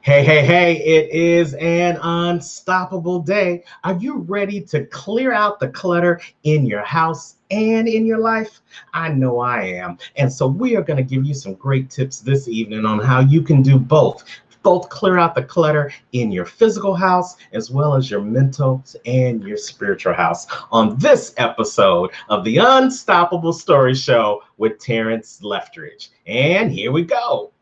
Hey, it is an unstoppable day. Are you ready to clear out the clutter in your house and in your life? I know I am. And so we are going to give you some great tips this evening on how you can do both. Both clear out the clutter in your physical house as well as your mental and your spiritual house on this episode of the Unstoppable Story Show with Terrence Leftridge. And here we go.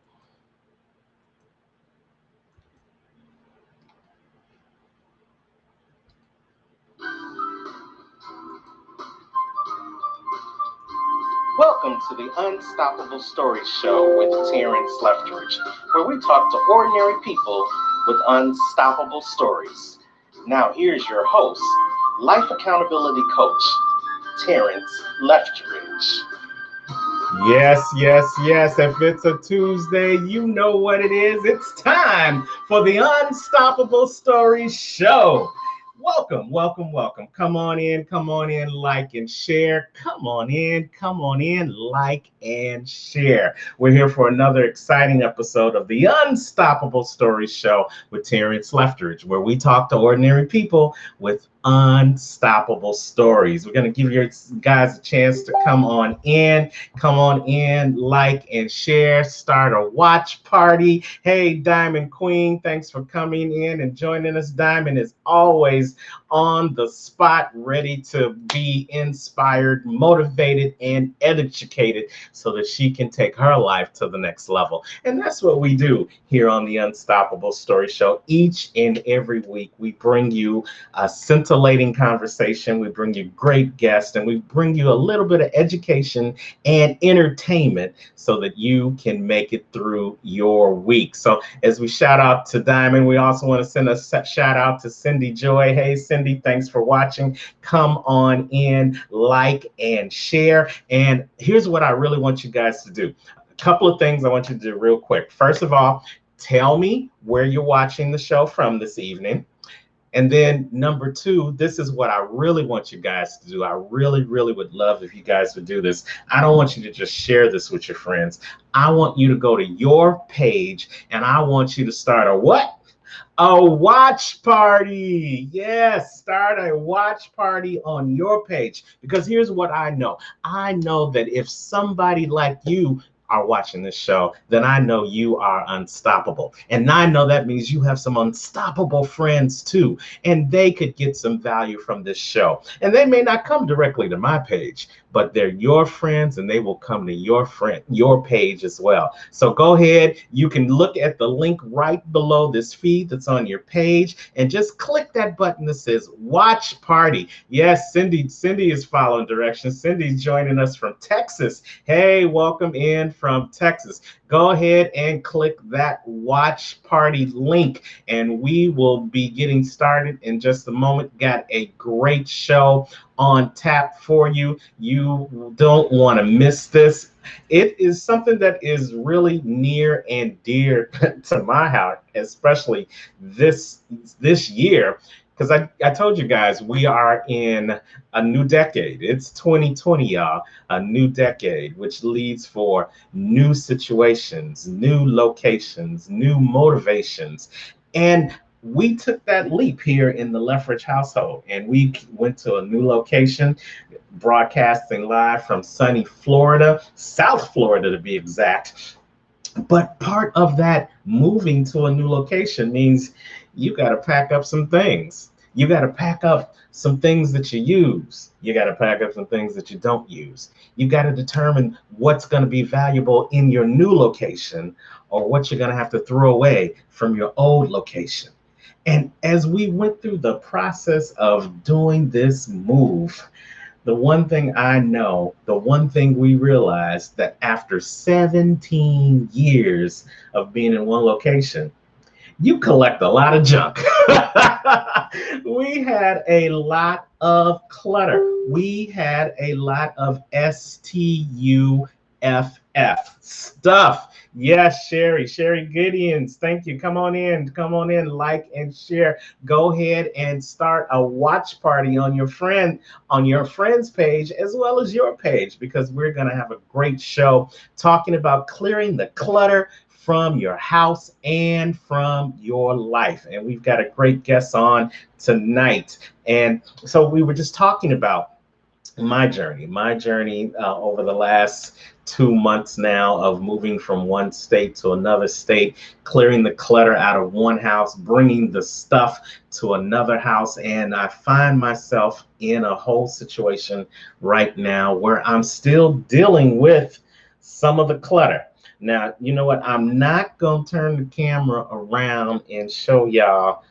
Welcome to the Unstoppable Story Show with Terrence Leftridge, where we talk to ordinary people with unstoppable stories. Now, here's your host, life accountability coach, Terrence Leftridge. Yes. If it's a Tuesday, you know what it is. It's time for the Unstoppable Story Show. Welcome. Come on in, like and share. Come on in, like and share. We're here for another exciting episode of the Unstoppable Story Show with Terrence Leftridge, where we talk to ordinary people with unstoppable stories. We're going to give you guys a chance to come on in, like and share, start a watch party. Hey, Diamond Queen, thanks for coming in and joining us. Diamond is always on the spot, ready to be inspired, motivated, and educated so that she can take her life to the next level. And that's what we do here on the Unstoppable Story Show. Each and every week, we bring you a scintillating conversation, we bring you great guests, and we bring you a little bit of education and entertainment so that you can make it through your week. So as we shout out to Diamond, we also want to send a shout out to Cindy Joy. Hey, Cindy, thanks for watching. Come on in, like and share. And here's what I really want you guys to do. A couple of things I want you to do real quick. First of all, tell me where you're watching the show from this evening. And then number two, this is what I really want you guys to do. I really would love if you guys would do this. I don't want you to just share this with your friends. I want you to go to your page and I want you to start a what? A watch party. Yes, start a watch party on your page. Because here's what I know. I know that if somebody like you are watching this show, then I know you are unstoppable. And I know that means you have some unstoppable friends too. And they could get some value from this show. And they may not come directly to my page, but they're your friends and they will come to your page as well. So go ahead, you can look at the link right below this feed that's on your page and just click that button that says watch party. Yes, Cindy is following directions. Cindy's joining us from Texas. Hey, welcome in from Texas. Go ahead and click that watch party link and we will be getting started in just a moment. Got a great show on tap for you. You don't want to miss this. It is something that is really near and dear to my heart, especially this year. Because I told you guys, we are in a new decade. It's 2020, y'all, a new decade, which leads for new situations, new locations, new motivations. And we took that leap here in the Leftridge household and we went to a new location, broadcasting live from sunny Florida, South Florida to be exact. But part of that moving to a new location means you got to pack up some things. You got to pack up some things that you use. You got to pack up some things that you don't use. You got to determine what's going to be valuable in your new location or what you're going to have to throw away from your old location. And as we went through the process of doing this move, the one thing I know, the one thing we realized that after 17 years of being in one location, you collect a lot of junk. We had a lot of clutter. We had a lot of STUFF stuff. Yes, Sherry Gideons, thank you. Come on in, like and share. Go ahead and start a watch party on your friend's page as well as your page, because we're gonna have a great show talking about clearing the clutter from your house and from your life. And we've got a great guest on tonight. And so we were just talking about my journey over the last 2 months now of moving from one state to another state, clearing the clutter out of one house, bringing the stuff to another house. And I find myself in a whole situation right now where I'm still dealing with some of the clutter. Now, you know what? I'm not going to turn the camera around and show y'all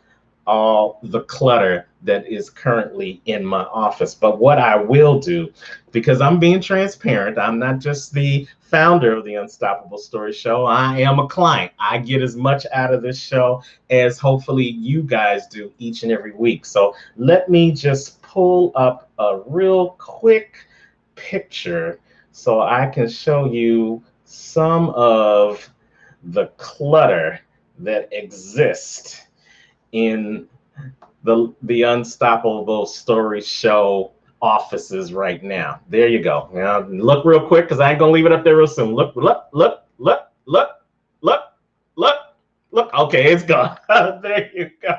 all the clutter that is currently in my office. But what I will do, because I'm being transparent, I'm not just the founder of the Unstoppable Story Show, I am a client. I get as much out of this show as hopefully you guys do each and every week. So let me just pull up a real quick picture so I can show you some of the clutter that exists in the Unstoppable Story Show offices right now. There you go. Now look real quick because I ain't gonna leave it up there real soon. Look, look, look, look, look, look, look, look. Okay, it's gone. There you go.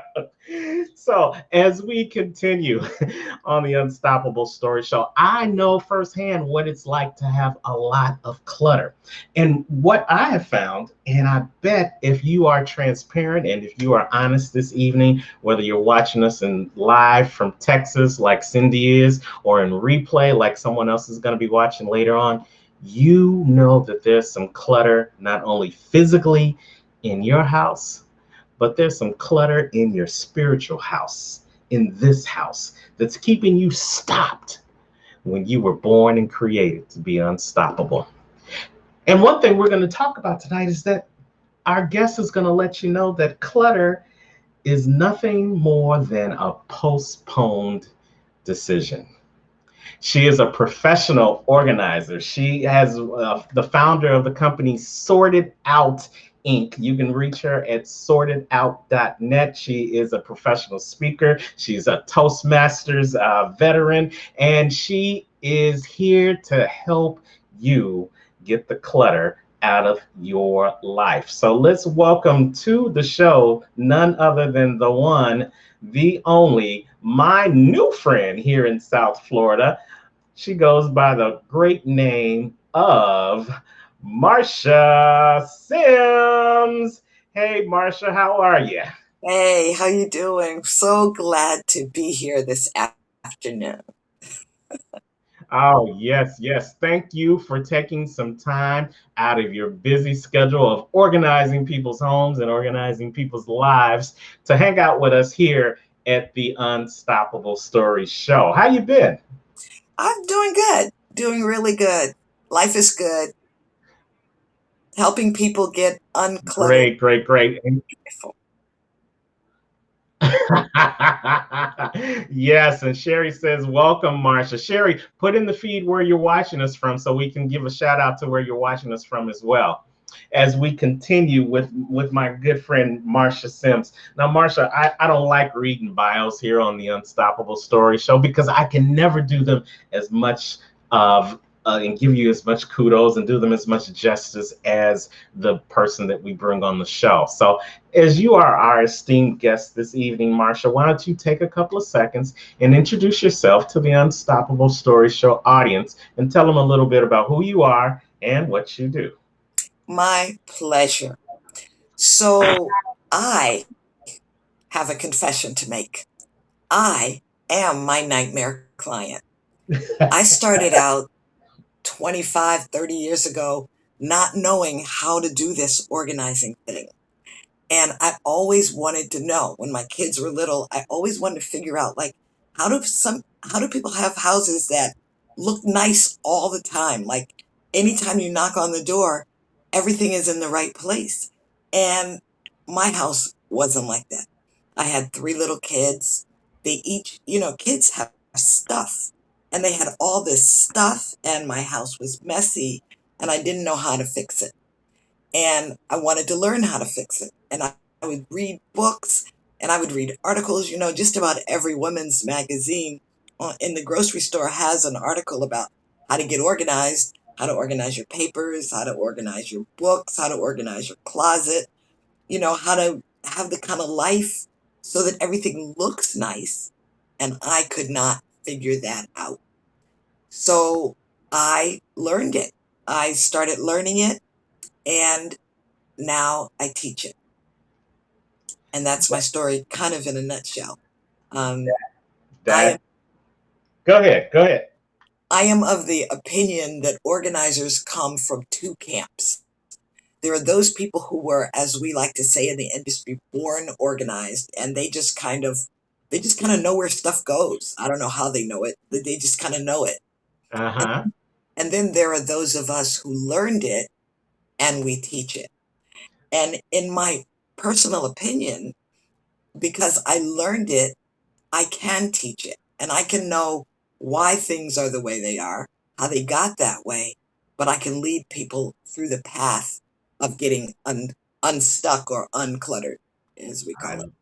So as we continue on the Unstoppable Story Show, I know firsthand what it's like to have a lot of clutter. And what I have found, and I bet if you are transparent and if you are honest this evening, whether you're watching us in live from Texas like Cindy is, or in replay like someone else is going to be watching later on, you know that there's some clutter not only physically in your house, but there's some clutter in your spiritual house, in this house, that's keeping you stopped when you were born and created to be unstoppable. And one thing we're going to talk about tonight is that our guest is going to let you know that clutter is nothing more than a postponed decision. She is a professional organizer. She has the founder of the company Sorted Out Inc. You can reach her at sortedout.net. She is a professional speaker. She's a Toastmasters veteran, and she is here to help you get the clutter out of your life. So let's welcome to the show none other than the one, the only, my new friend here in South Florida. She goes by the great name of Marsha Sims. Hey, Marsha, how are you? Hey, how you doing? So glad to be here this afternoon. Oh, yes, yes. Thank you for taking some time out of your busy schedule of organizing people's homes and organizing people's lives to hang out with us here at the Unstoppable Story Show. How you been? I'm doing good, doing really good. Life is good. Helping people get uncluttered. Great, great, great. Beautiful. Yes, and Sherry says, welcome, Marsha. Sherry, put in the feed where you're watching us from so we can give a shout out to where you're watching us from as well. As we continue with my good friend Marsha Sims. Now, Marsha, I don't like reading bios here on the Unstoppable Story Show because I can never do them as much of and give you as much kudos and do them as much justice as the person that we bring on the show. So as you are our esteemed guest this evening, Marsha, why don't you take a couple of seconds and introduce yourself to the Unstoppable Story Show audience and tell them a little bit about who you are and what you do. My pleasure. So, I have a confession to make. I am my nightmare client. I started out 25, 30 years ago not knowing how to do this organizing thing. And I always wanted to know when my kids were little, I always wanted to figure out like how do people have houses that look nice all the time? Like anytime you knock on the door, everything is in the right place. And my house wasn't like that. I had three little kids. They each, kids have stuff. And they had all this stuff and my house was messy and I didn't know how to fix it and I wanted to learn how to fix it. And I would read books and I would read articles. Just about every women's magazine in the grocery store has an article about how to get organized. how to organize your papers, how to organize your books, how to organize your closet, how to have the kind of life so that everything looks nice. And I could not figure that out. So I learned it. I started learning it, and now I teach it. And that's my story, kind of in a nutshell. Um, I am That Go ahead. Go ahead. I am of the opinion that organizers come from two camps. There are those people who were, as we like to say in the industry, born organized, and they just kind of know where stuff goes. I don't know how they know it, but they just kind of know it. And, Uh-huh. and then there are those of us who learned it and we teach it. And in my personal opinion, because I learned it, I can teach it and I can know why things are the way they are, how they got that way, but I can lead people through the path of getting unstuck or uncluttered, as we I call it.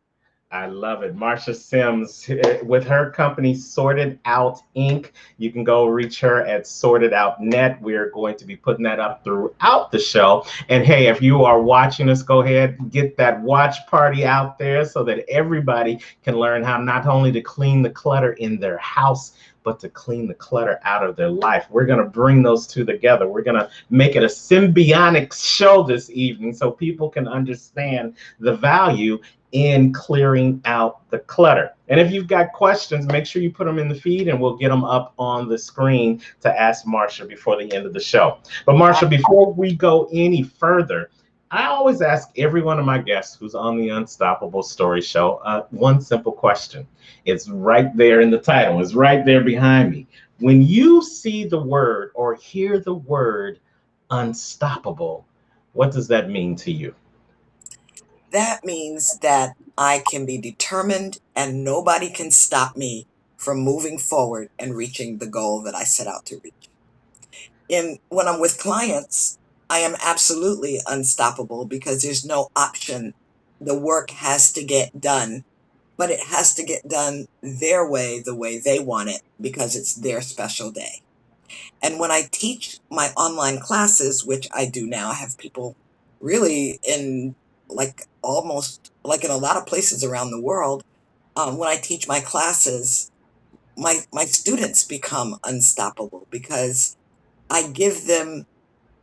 I love it. Marsha Sims with her company Sorted Out Inc. You can go reach her at Sorted Out Net. We're going to be putting that up throughout the show. And hey, if you are watching us, go ahead and get that watch party out there so that everybody can learn how not only to clean the clutter in their house, but to clean the clutter out of their life. We're going to bring those two together. We're going to make it a symbiotic show this evening so people can understand the value in clearing out the clutter. And if you've got questions, make sure you put them in the feed and we'll get them up on the screen to ask Marsha before the end of the show. But Marsha, before we go any further, I always ask every one of my guests who's on the Unstoppable Story Show one simple question. It's right there in the title, it's right there behind me. When you see the word or hear the word unstoppable, what does that mean to you? That means that I can be determined and nobody can stop me from moving forward and reaching the goal that I set out to reach. When I'm with clients, I am absolutely unstoppable because there's no option. The work has to get done, but it has to get done their way, the way they want it, because it's their special day. And when I teach my online classes, which I do now, I have people really in like almost like in a lot of places around the world. When I teach my classes, my students become unstoppable because I give them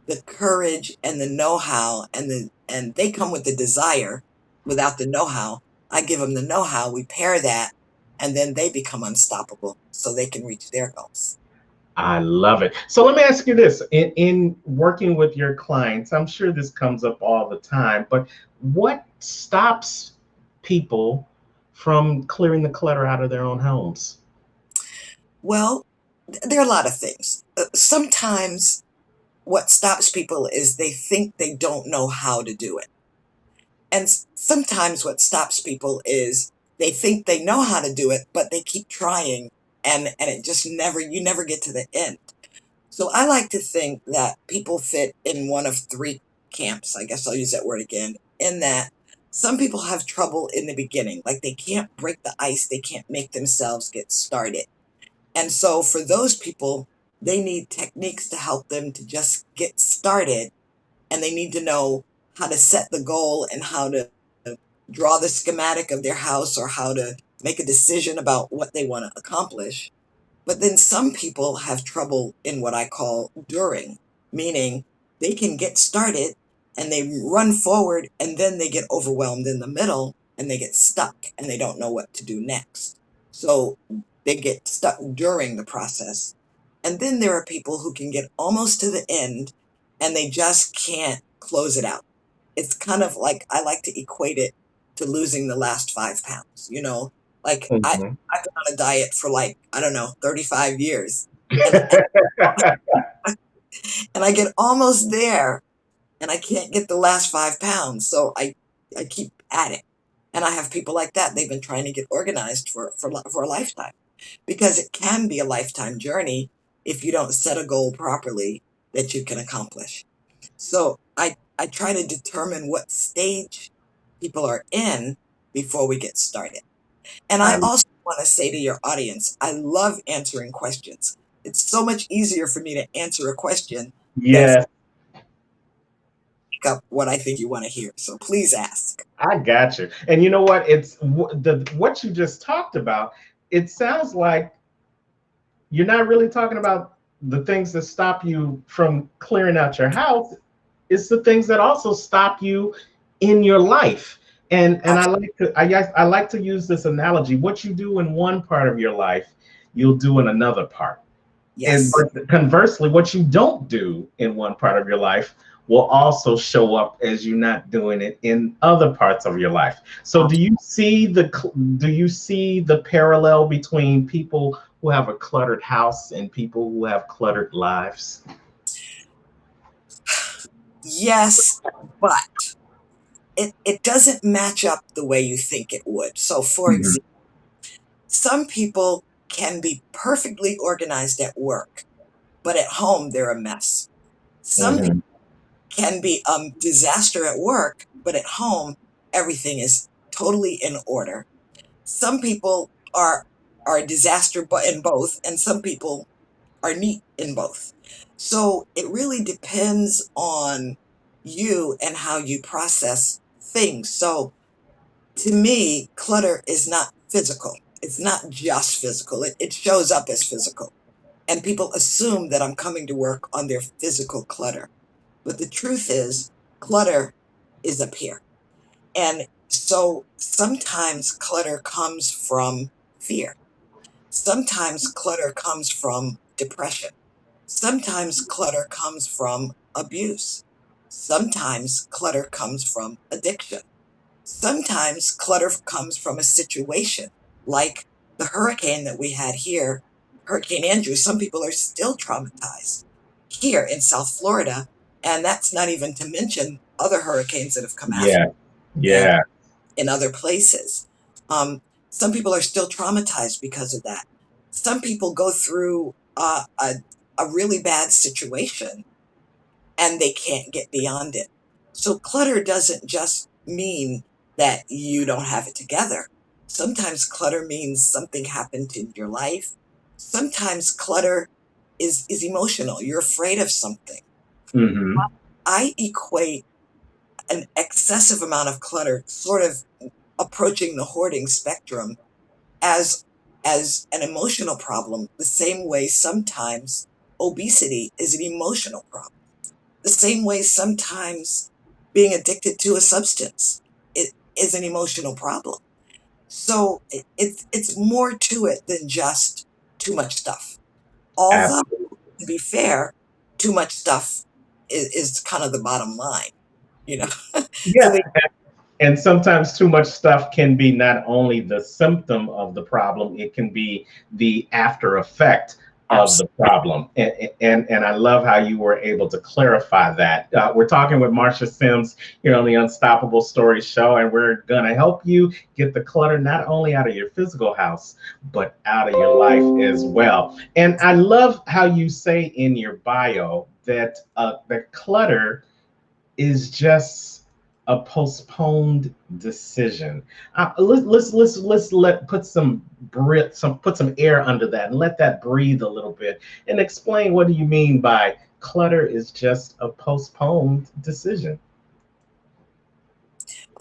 the courage and the know-how and they come with the desire without the know-how. I give them the know-how, we pair that, and then they become unstoppable so they can reach their goals. I love it. So let me ask you this. In working with your clients, I'm sure this comes up all the time, but what stops people from clearing the clutter out of their own homes? Well, there are a lot of things. Sometimes what stops people is they think they don't know how to do it. And sometimes what stops people is they think they know how to do it, but they keep trying and it just you never get to the end. So I like to think that people fit in one of three camps. I guess I'll use that word again, in that some people have trouble in the beginning, like they can't break the ice, they can't make themselves get started. And so for those people, they need techniques to help them to just get started, and they need to know how to set the goal and how to draw the schematic of their house or how to make a decision about what they want to accomplish. But then some people have trouble in what I call during, meaning they can get started and they run forward and then they get overwhelmed in the middle and they get stuck and they don't know what to do next. So they get stuck during the process. And then there are people who can get almost to the end and they just can't close it out. It's kind of like I like to equate it to losing the last 5 pounds. Like Mhm. I've been on a diet for like, I don't know, 35 years. And and I get almost there and I can't get the last 5 pounds. So I keep at it. And I have people like that. They've been trying to get organized for a lifetime because it can be a lifetime journey if you don't set a goal properly that you can accomplish. So I try to determine what stage people are in before we get started. And I I also want to say to your audience, I love answering questions. It's so much easier for me to answer a question Then Yes, pick up what I think you want to hear. So please ask. I got you. And you know what? It's what you just talked about. It sounds like you're not really talking about the things that stop you from clearing out your house. It's the things that also stop you in your life. And Abs- I like to use this analogy. What you do in one part of your life, you'll do in another part. And Yes. but conversely, what you don't do in one part of your life will also show up as you not doing it in other parts of your life. So Abs- do you see the parallel between people who have a cluttered house and people who have cluttered lives? Yes, but it doesn't match up the way you think it would. So, for Mhm, example, some people can be perfectly organized at work, but at home they're a mess. Some people mhm. can be a disaster at work, but at home everything is totally in order. Some people are a disaster but in both, and some people are neat in both. So it really depends on you and how you process things. So to me, clutter is not physical. It's not just physical. It shows up as physical. And people assume that I'm coming to work on their physical clutter. But the truth is, clutter is up here. And so sometimes clutter comes from fear. Sometimes clutter comes from depression. Sometimes clutter comes from abuse. Sometimes clutter comes from addiction. Sometimes clutter comes from a situation like the hurricane that we had here, Hurricane Andrew. Some people are still traumatized here in South Florida. And that's not even to mention other hurricanes that have come after Yeah, and yeah, in other places. Um, some people are still traumatized because of that. Some people go through a really bad situation and they can't get beyond it. So clutter doesn't just mean that you don't have it together. Sometimes clutter means something happened in your life. Sometimes clutter is emotional. You're afraid of something. hmm, I equate an excessive amount of clutter, sort of approaching the hoarding spectrum, as an emotional problem, the same way sometimes obesity is an emotional problem, the same way sometimes being addicted to a substance it is an emotional problem. So it's more to it than just too much stuff. Although, absolutely. to be fair, too much stuff is kind of the bottom line, you know. So Yeah, and sometimes too much stuff can be not only the symptom of the problem, it can be the after effect of absolutely. the problem. And I love how you were able to clarify that. We're talking with Marsha Sims here on the Unstoppable Stories Show, and we're going to help you get the clutter not only out of your physical house, but out of your life as well. And I love how you say in your bio that the clutter is just a postponed decision. Let's let put some breath, put some air under that, and let that breathe a little bit, and explain what do you mean by clutter is just a postponed decision.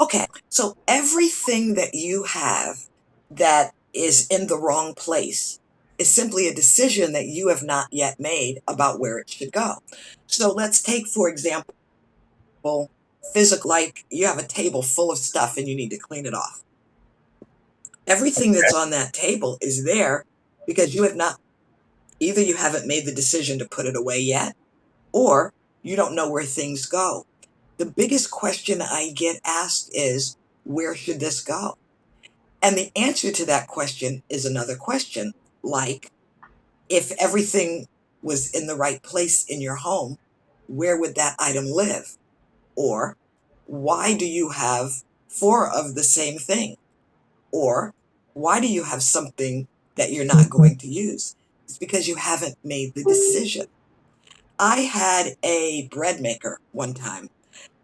Okay, so everything that you have that is in the wrong place is simply a decision that you have not yet made about where it should go. So let's take, for example, physical, like you have a table full of stuff and you need to clean it off. Everything that's on that table is there because you have not, either you haven't made the decision to put it away yet, or you don't know where things go. The biggest question I get asked is, where should this go? And the answer to that question is another question, like, if everything was in the right place in your home, where would that item live? Or why do you have four of the same thing? Or why do you have something that you're not going to use? It's because you haven't made the decision. I had a bread maker one time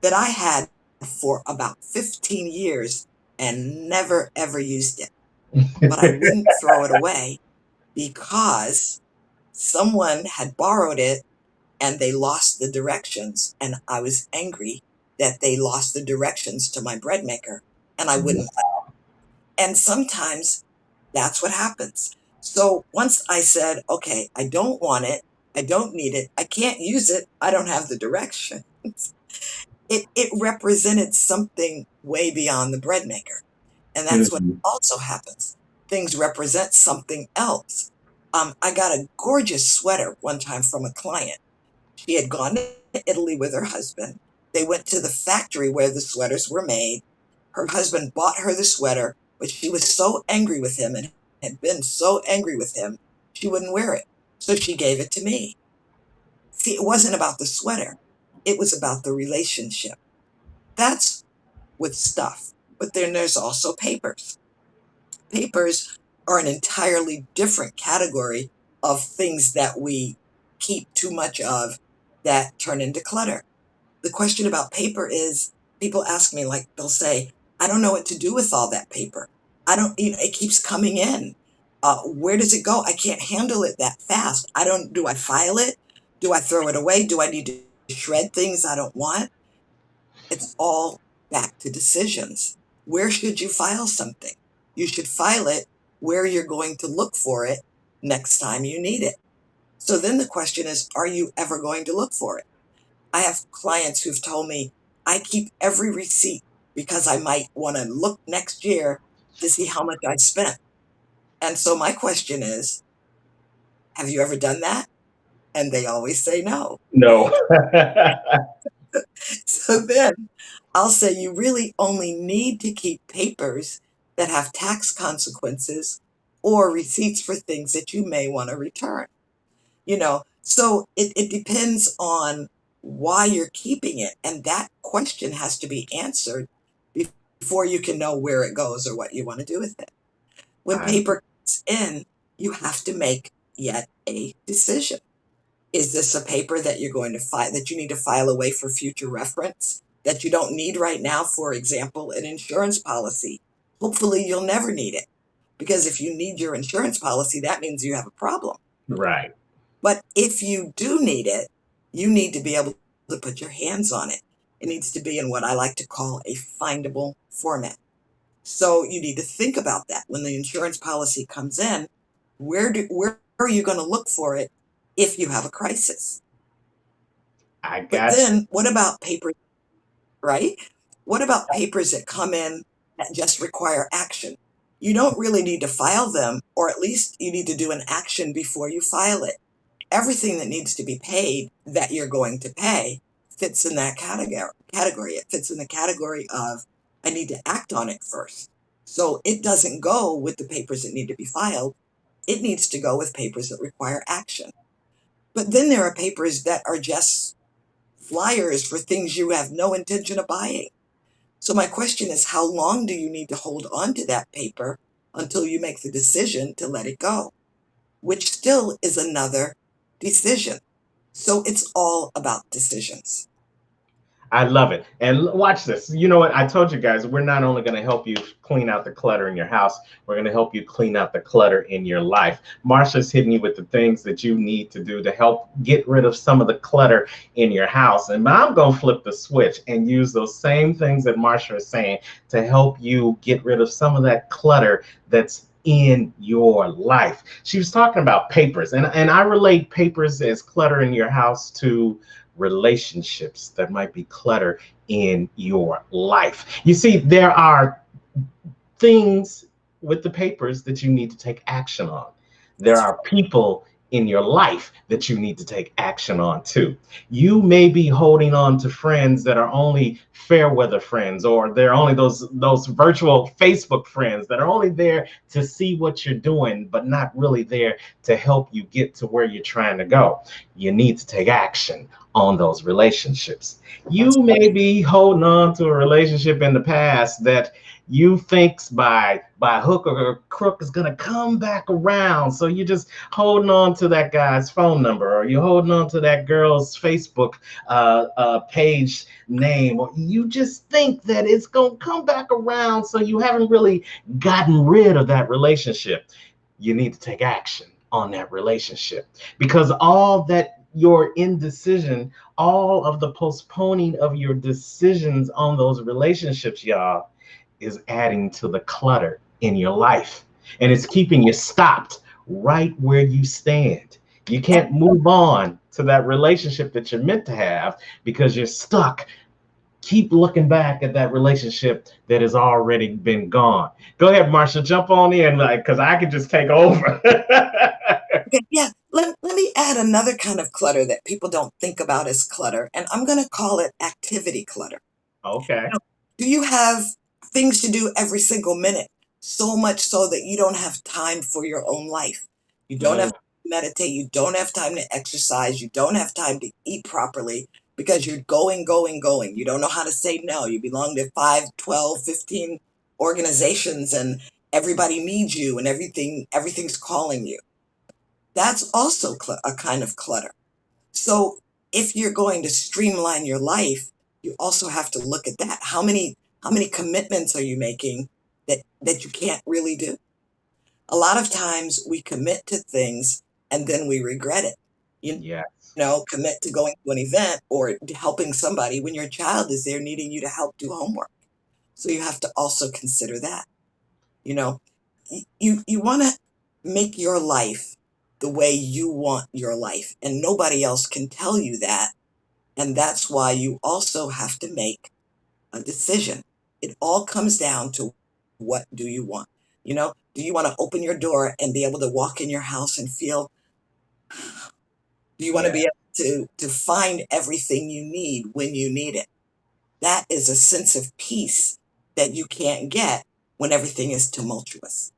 that I had for about 15 years and never ever used it. But I wouldn't throw it away because someone had borrowed it and they lost the directions, and I was angry that they lost the directions to my bread maker, and I wouldn't. And sometimes that's what happens. So once I said, okay, I don't want it, I don't need it, I can't use it, I don't have the direction. It represented something way beyond the bread maker. And that's what Mhm. also happens. Things represent something else. I got a gorgeous sweater one time from a client. She had gone to Italy with her husband. They went to the factory where the sweaters were made. Her husband bought her the sweater, but she was so angry with him and had been so angry with him, she wouldn't wear it. So she gave it to me. See, it wasn't about the sweater, it was about the relationship. That's with stuff. But then there's also papers. Papers are an entirely different category of things that we keep too much of that turn into clutter. The question about paper is people ask me, like, they'll say, I don't know what to do with all that paper. I don't, it keeps coming in. Where does it go? I can't handle it that fast. Do I file it? Do I throw it away? Do I need to shred things I don't want? It's all back to decisions. Where should you file something? You should file it where you're going to look for it next time you need it. So then the question is, are you ever going to look for it? I have clients who've told me I keep every receipt because I might want to look next year to see how much I spent. And so my question is, have you ever done that? And they always say no. No. So then I'll say you really only need to keep papers that have tax consequences or receipts for things that you may want to return. So it depends on why you're keeping it, and that question has to be answered before you can know where it goes or what you want to do with it. When I, paper comes in, you have to make yet a decision. Is this a paper that you're going to file, that you need to file away for future reference, that you don't need right now? For example, an insurance policy. Hopefully you'll never need it, because if you need your insurance policy, that means you have a problem. right. But if you do need it, you need to be able to put your hands on it. It needs to be in what I like to call a findable format. So you need to think about that when the insurance policy comes in. Where are you going to look for it if you have a crisis? I But got you. then what about papers, right? What about papers that come in that just require action? You don't really need to file them, or at least you need to do an action before you file it. Everything that needs to be paid that you're going to pay fits in that category. It fits in the category of I need to act on it first. So it doesn't go with the papers that need to be filed. It needs to go with papers that require action. But then there are papers that are just flyers for things you have no intention of buying. So my question is, how long do you need to hold on to that paper until you make the decision to let it go? Which still is another decision. So it's all about decisions. I love it. And watch this. You know what? I told you guys, we're not only going to help you clean out the clutter in your house, we're going to help you clean out the clutter in your life. Marsha's hitting you with the things that you need to do to help get rid of some of the clutter in your house. And I'm going to flip the switch and use those same things that Marsha is saying to help you get rid of some of that clutter that's in your life. She was talking about papers, and I relate papers as clutter in your house to relationships that might be clutter in your life. You see, there are things with the papers that you need to take action on. There That's are people in your life that you need to take action on too. You may be holding on to friends that are only fair weather friends, or they're only those virtual Facebook friends that are only there to see what you're doing, but not really there to help you get to where you're trying to go. You need to take action on those relationships. that's You may be holding on to a relationship in the past that you thinks by hook or crook is gonna come back around. So you're just holding on to that guy's phone number, or you're holding on to that girl's Facebook page name, or you just think that it's gonna come back around. So you haven't really gotten rid of that relationship. You need to take action on that relationship, because all that your indecision, all of the postponing of your decisions on those relationships, y'all, is adding to the clutter in your life. And it's keeping you stopped right where you stand. You can't move on to that relationship that you're meant to have because you're stuck. Keep looking back at that relationship that has already been gone. Go ahead, Marsha, jump on in, like, because I could just take over. Okay, yeah. Let me add another kind of clutter that people don't think about as clutter, and I'm going to call it activity clutter. Okay. Know, do you have things to do every single minute? So much so that you don't have time for your own life. You don't have Mm, time to meditate. You don't have time to exercise. You don't have time to eat properly because you're going, going, going. You don't know how to say no. You belong to 5, 12, 15 organizations and everybody needs you and everything's calling you. That's also a kind of clutter. So if you're going to streamline your life, you also have to look at that. How many commitments are you making that you can't really do? A lot of times we commit to things and then we regret it. You yes. commit to going to an event or helping somebody when your child is there needing you to help do homework. So you have to also consider that. You know, you want to make your life the way you want your life, and nobody else can tell you that. And that's why you also have to make a decision. It all comes down to what do you want? Do you want to open your door and be able to walk in your house and feel, do you want to Yeah. be able to find everything you need when you need it? That is a sense of peace that you can't get when everything is tumultuous.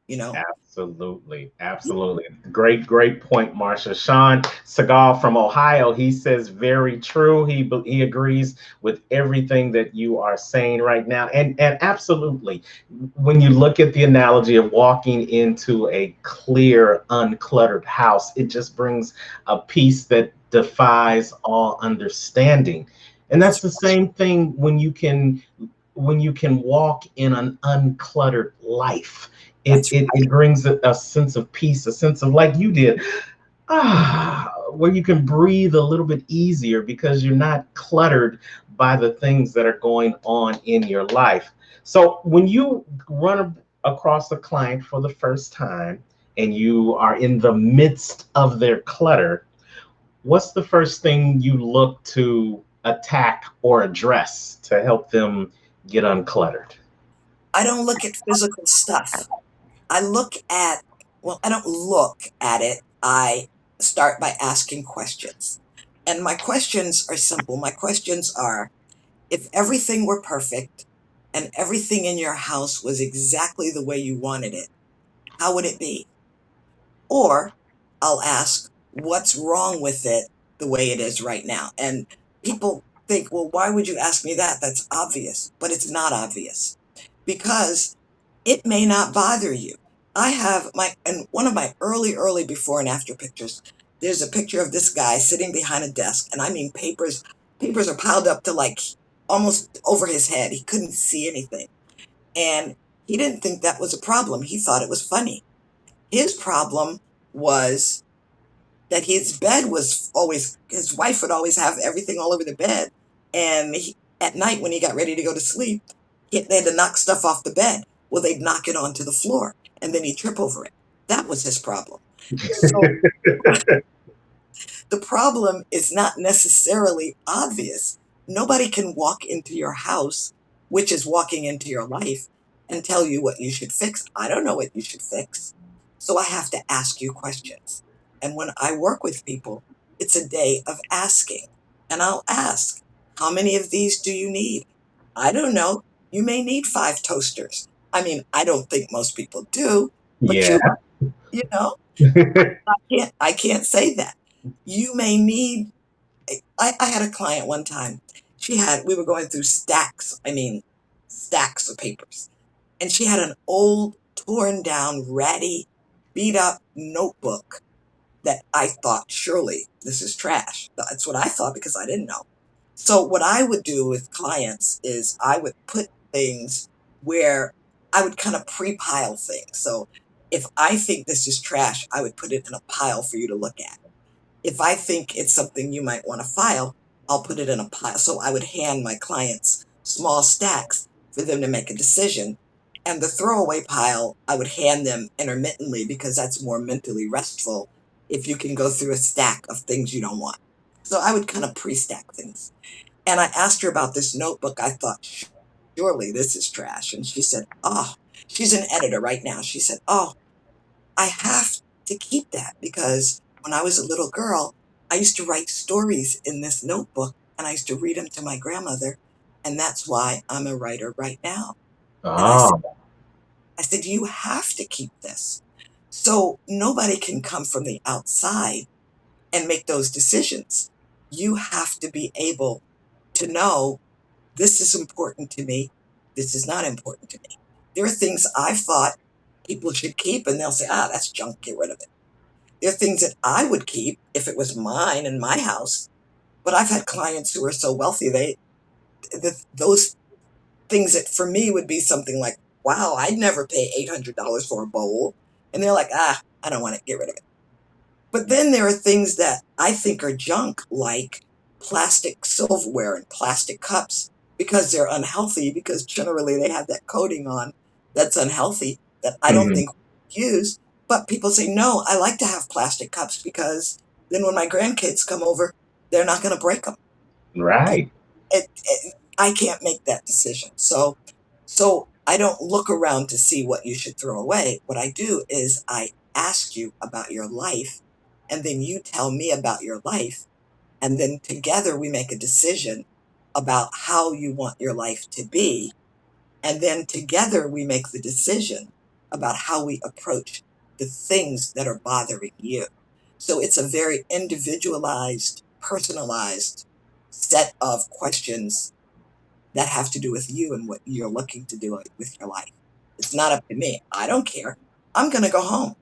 Absolutely, absolutely. Great, great point, Marsha. Sean Segal from Ohio, he says very true. He agrees with everything that you are saying right now, and absolutely. When you look at the analogy of walking into a clear, uncluttered house, it just brings a peace that defies all understanding. And that's That's the same thing when you can walk in an uncluttered life. it that's it, it brings a sense of peace, a sense of, like you did, where you can breathe a little bit easier because you're not cluttered by the things that are going on in your life. So when you run across a client for the first time and you are in the midst of their clutter, what's the first thing you look to attack or address to help them get uncluttered? I don't look at physical stuff. I look at, well, I don't look at it. I start by asking questions. And my questions are simple. My questions are, if everything were perfect and everything in your house was exactly the way you wanted it, how would it be? Or I'll ask, what's wrong with it the way it is right now? And people think, well, why would you ask me that? That's obvious. But it's not obvious because it may not bother you. I have and one of my early before and after pictures, there's a picture of this guy sitting behind a desk. And I mean, papers are piled up to like almost over his head. He couldn't see anything. And he didn't think that was a problem. He thought it was funny. His problem was that his bed was always, his wife would always have everything all over the bed. And at night when he got ready to go to sleep, they had to knock stuff off the bed. Well, they'd knock it onto the floor and then he'd trip over it. That was his problem. So the problem is not necessarily obvious. Nobody can walk into your house, which is walking into your life, and tell you what you should fix. I don't know what you should fix. So I have to ask you questions. And when I work with people, it's a day of asking. And I'll ask, how many of these do you need? I don't know. You may need 5 toasters. I mean, I don't think most people do, but Yeah. you know, I can't say that. You may need, I had a client one time. We were going through stacks of papers. And she had an old, torn down, ratty, beat up notebook that I thought, surely this is trash. That's what I thought because I didn't know. So what I would do with clients is I would put things where I would kind of pre-pile things. So if I think this is trash, I would put it in a pile for you to look at. If I think it's something you might want to file, I'll put it in a pile. So I would hand my clients small stacks for them to make a decision. And the throwaway pile, I would hand them intermittently because that's more mentally restful if you can go through a stack of things you don't want. So I would kind of pre-stack things. And I asked her about this notebook. I thought, surely this is trash. And she said, oh, she's an editor right now. She said, oh, I have to keep that because when I was a little girl, I used to write stories in this notebook and I used to read them to my grandmother. And that's why I'm a writer right now. And Oh, I said, you have to keep this. So nobody can come from the outside and make those decisions. You have to be able to know this is important to me. This is not important to me. There are things I've thought people should keep, and they'll say, ah, that's junk, get rid of it. There are things that I would keep if it was mine in my house, but I've had clients who are so wealthy, those things that for me would be something like, wow, I'd never pay $800 for a bowl. And they're like, ah, I don't want it, get rid of it. But then there are things that I think are junk, like plastic silverware and plastic cups, because they're unhealthy, because generally they have that coating on that's unhealthy that I don't mhm. think we use. But people say, no, I like to have plastic cups because then when my grandkids come over, they're not going to break them. And Right. I can't make that decision. So I don't look around to see what you should throw away. What I do is I ask you about your life, and then you tell me about your life, and then together we make a decision about how you want your life to be, and then together we make the decision about how we approach the things that are bothering you. So it's a very individualized, personalized set of questions that have to do with you and what you're looking to do with your life. It's not up to me. I don't care. I'm going to go home.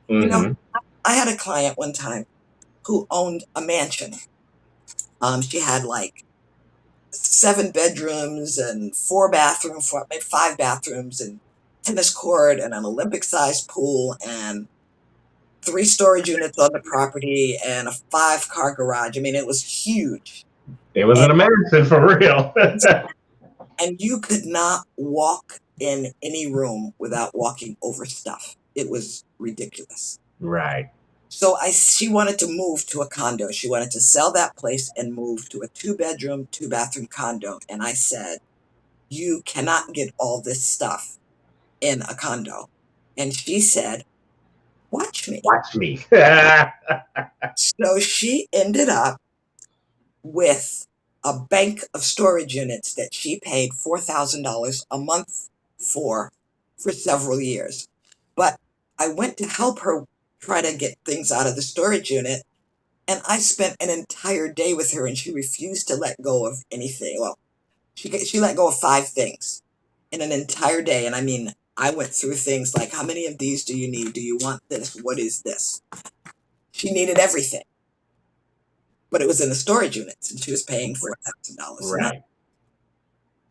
You know, Hmm. I had a client one time who owned a mansion. She had like 7 bedrooms and 4 bathrooms, maybe 5 bathrooms, and tennis court and an Olympic-sized pool and 3 storage units on the property and a 5-car garage. I mean, it was huge. It was And an American for real. and you could not walk in any room without walking over stuff. It was ridiculous. Right. So she wanted to move to a condo. She wanted to sell that place and move to a 2-bedroom, 2-bathroom condo. And I said, you cannot get all this stuff in a condo. And she said, watch me. Watch me. So she ended up with a bank of storage units that she paid $4,000 a month for several years. But I went to help her try to get things out of the storage unit, and I spent an entire day with her, and she refused to let go of anything. Well, she let go of 5 things in an entire day, and I mean, I went through things like, how many of these do you need? Do you want this? What is this? She needed everything, but it was in the storage units, and she was paying $4,000 a month. Right.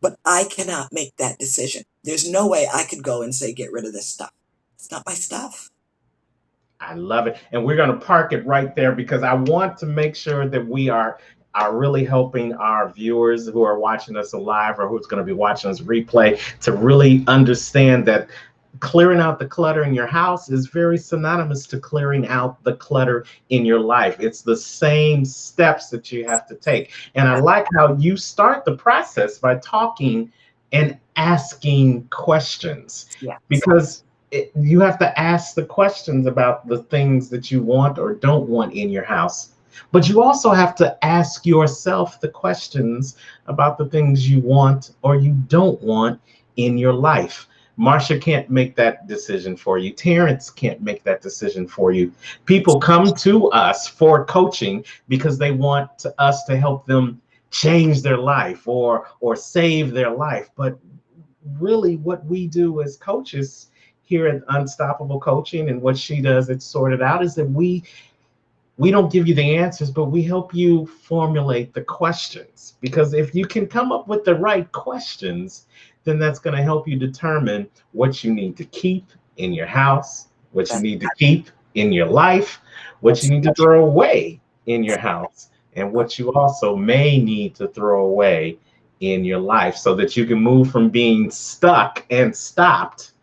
But I cannot make that decision. There's no way I could go and say, get rid of this stuff. It's not my stuff. I love it. And we're going to park it right there because I want to make sure that we are really helping our viewers who are watching us live or who's going to be watching us replay to really understand that clearing out the clutter in your house is very synonymous to clearing out the clutter in your life. It's the same steps that you have to take. And I like how you start the process by talking and asking questions Yeah. because you have to ask the questions about the things that you want or don't want in your house. But you also have to ask yourself the questions about the things you want or you don't want in your life. Marsha can't make that decision for you. Terrence can't make that decision for you. People come to us for coaching because they want us to help them change their life or save their life. But really what we do as coaches here at Unstoppable Coaching and what she does, it's sorted out, is that we don't give you the answers, but we help you formulate the questions. Because if you can come up with the right questions, then that's going to help you determine what you need to keep in your house, what you That's, need to keep in your life, what you that's, need to throw away. in your house and what you also may need to throw away in your life so that you can move from being stuck and stopped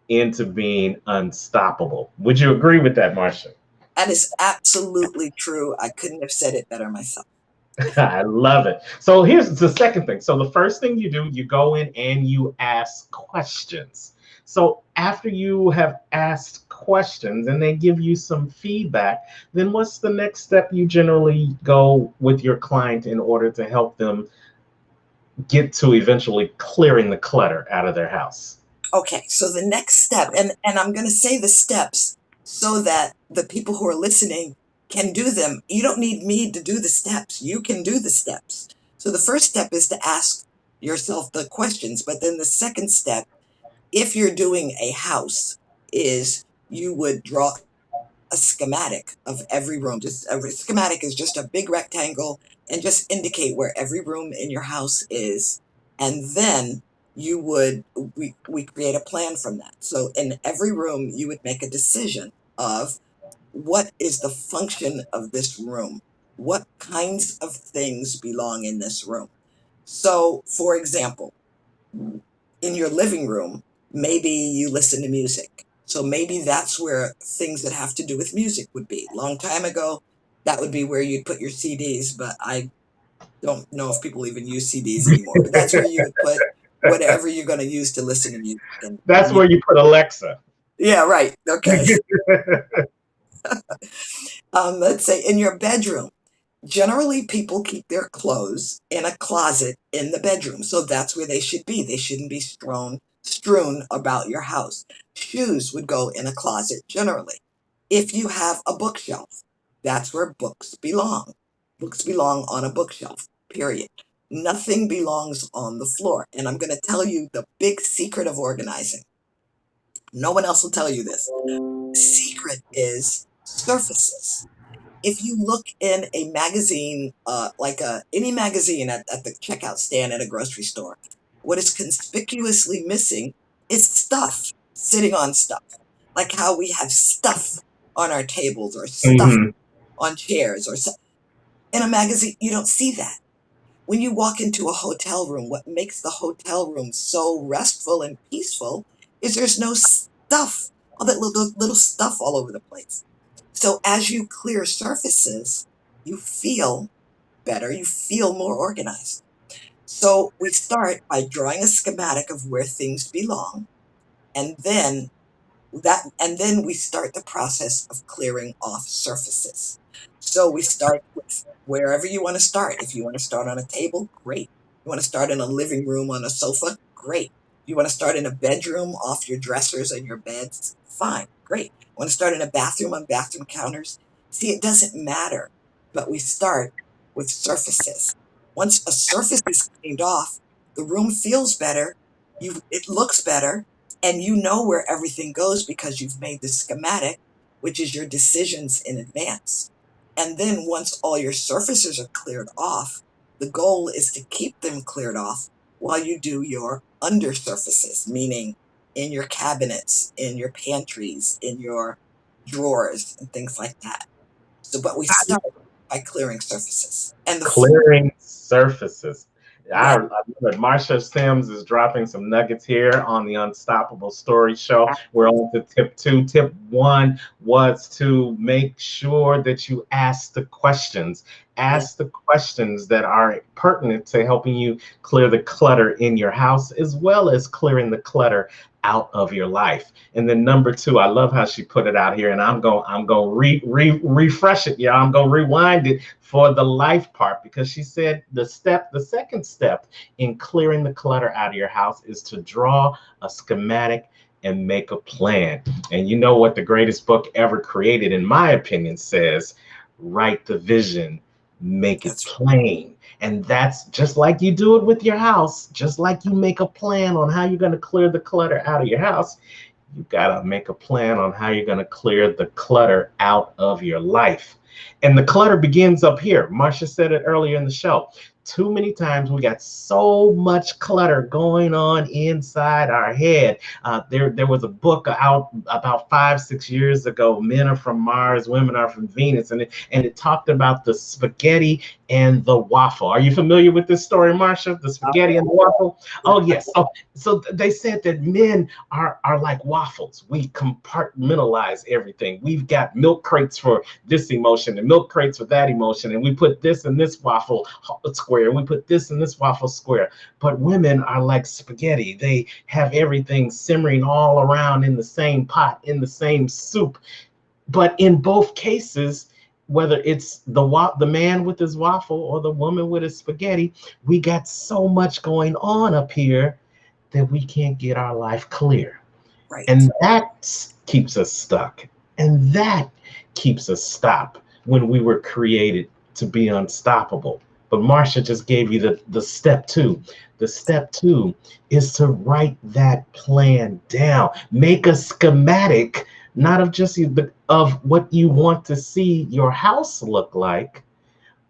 into being unstoppable. Would you agree with that, Marsha? That is absolutely true. I couldn't have said it better myself. I love it. So here's the second thing. So the first thing you do, you go in and you ask questions. So after you have asked questions and they give you some feedback, then what's the next step you generally go with your client in order to help them get to eventually clearing the clutter out of their house? Okay, so the next step, and I'm going to say the steps so that the people who are listening can do them. You don't need me to do the steps. You can do the steps. So the first step is to ask yourself the questions, but then the second step, if you're doing a house, is you would draw a schematic of every room. Just a schematic is just a big rectangle and just indicate where every room in your house is. And then you would we create a plan from that. So in every room you would make a decision of what is the function of this room? What kinds of things belong in this room? So for example, in your living room, maybe you listen to music. So maybe that's where things that have to do with music would be. Long time ago, that would be where you'd put your CDs, but I don't know if people even use CDs anymore. But that's where you would put whatever you're going to use to listen to music. That's where you put Alexa. Yeah, right. Okay. Let's say in your bedroom. Generally, people keep their clothes in a closet in the bedroom, so that's where they should be. They shouldn't be strewn about your house. Shoes would go in a closet generally. If you have a bookshelf, that's where books belong. Books belong on a bookshelf, period. Nothing belongs on the floor. And I'm going to tell you the big secret of organizing. No one else will tell you this. The secret is surfaces. If you look in a magazine, like any magazine at the checkout stand at a grocery store, what is conspicuously missing is stuff sitting on stuff. Like how we have stuff on our tables or stuff Mhm. on chairs or in a magazine, you don't see that. When you walk into a hotel room, what makes the hotel room so restful and peaceful is there's no stuff, all that little stuff all over the place. So as you clear surfaces, you feel better, you feel more organized. So we start by drawing a schematic of where things belong, and then we start the process of clearing off surfaces. So we start with wherever you want to start. If you want to start on a table, great. You want to start in a living room on a sofa, great. You want to start in a bedroom off your dressers and your beds, fine, great. You want to start in a bathroom on bathroom counters? See, it doesn't matter, but we start with surfaces. Once a surface is cleaned off, the room feels better, it looks better, and you know where everything goes because you've made the schematic, which is your decisions in advance. And then once all your surfaces are cleared off, the goal is to keep them cleared off while you do your undersurfaces, meaning in your cabinets, in your pantries, in your drawers, and things like that. So, but we start by clearing surfaces. And the floor, Clearing surfaces. I right? love it. Marsha Sims is dropping some nuggets here on the Unstoppable Story Show. We're on to tip two. Tip one was to make sure that you ask the questions. Yeah, Ask the questions that are pertinent to helping you clear the clutter in your house, as well as clearing the clutter out of your life. And then number two, I love how she put it out here, and I'm going to refresh it, yeah. I'm going to rewind it for the life part because she said the second step in clearing the clutter out of your house is to draw a schematic and make a plan. And you know what the greatest book ever created, in my opinion, says? Write the vision, make it that's plain. And that's just like you do it with your house, just like you make a plan on how you're going to clear the clutter out of your house. You got to make a plan on how you're going to clear the clutter out of your life. And the clutter begins up here. Marsha said it earlier in the show. too many times we got so much clutter going on inside our head. There was a book out about 5, 6 years ago. Men are from Mars, women are from Venus, and it talked about the spaghetti and the waffle. Are you familiar with this story, Marsha? The spaghetti and the waffle? Oh yes. So they said that men are like waffles. We compartmentalize everything. We've got milk crates for this emotion and milk crates for that emotion, and we put this in this waffle square, and we put this in this waffle square. But women are like spaghetti. They have everything simmering all around in the same pot, in the same soup. But in both cases, whether it's the man with his waffle or the woman with his spaghetti, we got so much going on up here that we can't get our life clear. Right. And that keeps us stuck. And that keeps us stopped when we were created to be unstoppable. But Marsha just gave you the step two. The step two is to write that plan down. Make a schematic, not of just of what you want to see your house look like,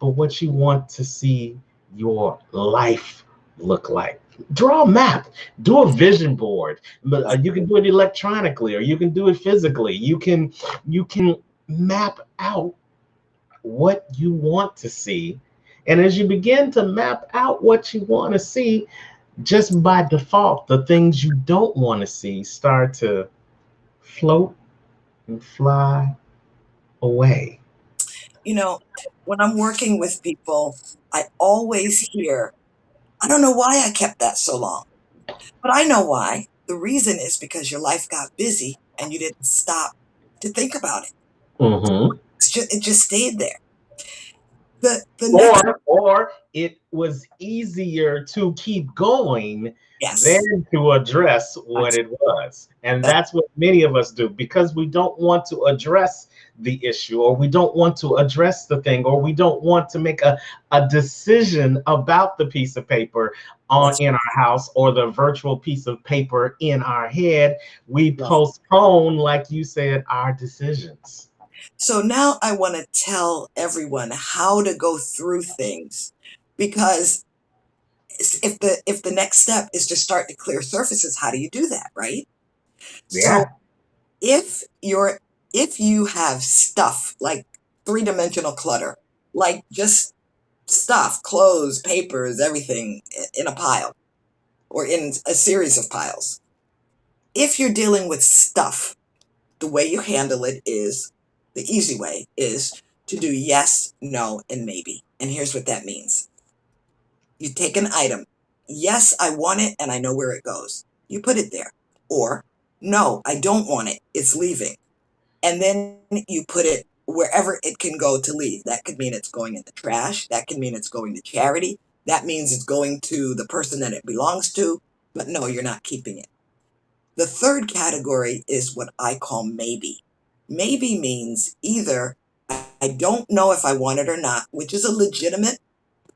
but what you want to see your life look like. Draw a map, do a vision board. You can do it electronically, or you can do it physically. You can map out what you want to see. And as you begin to map out what you want to see, just by default, the things you don't want to see start to float and fly away. When I'm working with people, I always hear, I don't know why I kept that so long, but I know why. The reason is because your life got busy and you didn't stop to think about it. Mm-hmm. It just stayed there. The next, Or it was easier to keep going yes, than to address what that's it was. And that, that's what many of us do because we don't want to address the issue, or we don't want to address the thing, or we don't want to make a decision about the piece of paper that's in our house or the virtual piece of paper in our head. We right. postpone, like you said, our decisions. So now I want to tell everyone how to go through things, because if the next step is to start to clear surfaces, how do you do that, right? So Yeah. if you're if you have stuff like three-dimensional clutter, like just stuff, clothes, papers, everything in a pile or in a series of piles. If you're dealing with stuff, the way you handle it is the easy way is to do yes, no, and maybe. And here's what that means. You take an item. Yes, I want it and I know where it goes. You put it there. Or no, I don't want it. It's leaving. And then you put it wherever it can go to leave. That could mean it's going in the trash. That can mean it's going to charity. That means it's going to the person that it belongs to. But no, you're not keeping it. The third category is what I call maybe. Maybe means either I don't know if I want it or not, which is a legitimate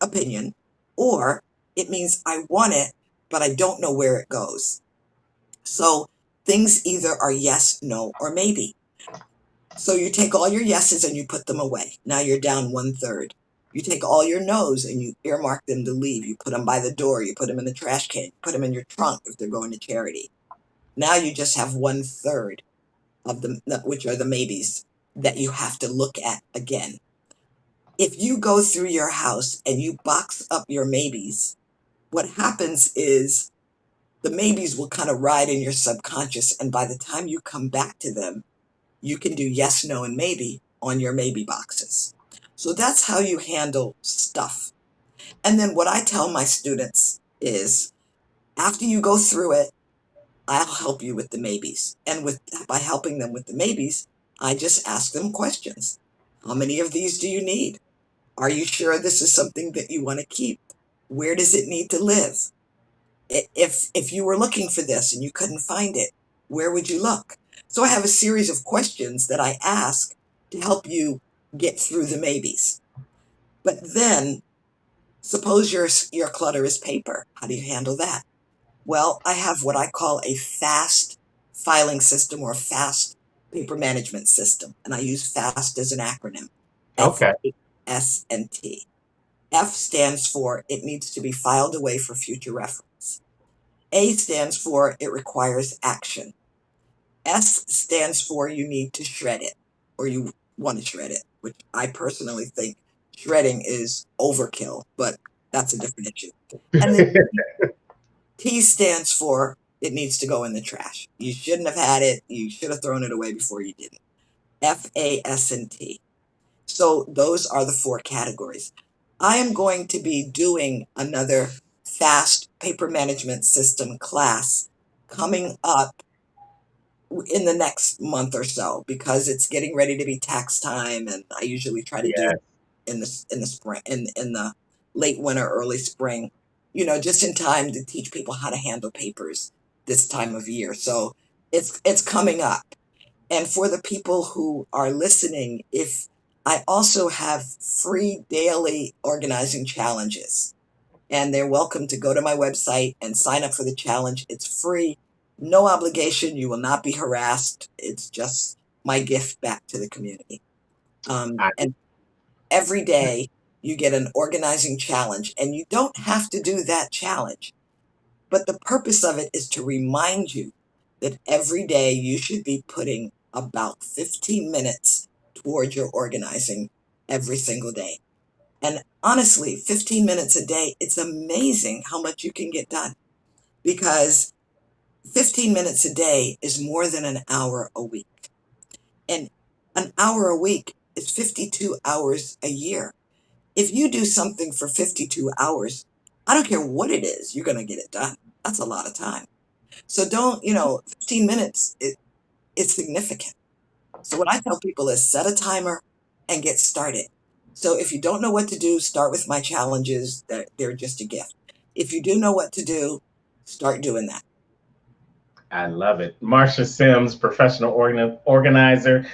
opinion, or it means I want it, but I don't know where it goes. So things either are yes, no, or maybe. So you take all your yeses and you put them away. Now you're down 1/3. You take all your no's and you earmark them to leave. You put them by the door. You put them in the trash can. You put them in your trunk if they're going to charity. Now you just have 1/3 of them, which are the maybes that you have to look at again. If you go through your house and you box up your maybes, what happens is the maybes will kind of ride in your subconscious. And by the time you come back to them, you can do yes, no, and maybe on your maybe boxes. So that's how you handle stuff. And then what I tell my students is after you go through it, I'll help you with the maybes. And by helping them with the maybes, I just ask them questions. How many of these do you need? Are you sure this is something that you want to keep? Where does it need to live? If you were looking for this and you couldn't find it, where would you look? So I have a series of questions that I ask to help you get through the maybes. But then suppose your clutter is paper. How do you handle that? Well, I have what I call a fast filing system or fast paper management system. And I use FAST as an acronym. Okay. FASNT. F stands for it needs to be filed away for future reference. A stands for it requires action. S stands for you need to shred it, or you want to shred it, which I personally think shredding is overkill, but that's a different issue. And then T stands for it needs to go in the trash. You shouldn't have had it. You should have thrown it away before you did it. F, A, S, and T. So those are the 4 categories. I am going to be doing another fast paper management system class coming up in the next month or so, because it's getting ready to be tax time, and I usually try to do Yeah, it in the spring, in the late winter, early spring, just in time to teach people how to handle papers this time of year. So it's coming up. And for the people who are listening, if I also have free daily organizing challenges, and they're welcome to go to my website and sign up for the challenge. It's free, no obligation. You will not be harassed. It's just my gift back to the community. I, And every day you get an organizing challenge, and you don't have to do that challenge. But the purpose of it is to remind you that every day you should be putting about 15 minutes towards your organizing every single day. And honestly, 15 minutes a day, it's amazing how much you can get done, because 15 minutes a day is more than an hour a week. And an hour a week is 52 hours a year. If you do something for 52 hours, I don't care what it is, you're going to get it done. That's a lot of time. So don't, 15 minutes, it's significant. So what I tell people is set a timer and get started. So if you don't know what to do, start with my challenges. They're just a gift. If you do know what to do, start doing that. I love it. Marsha Sims, professional organizer,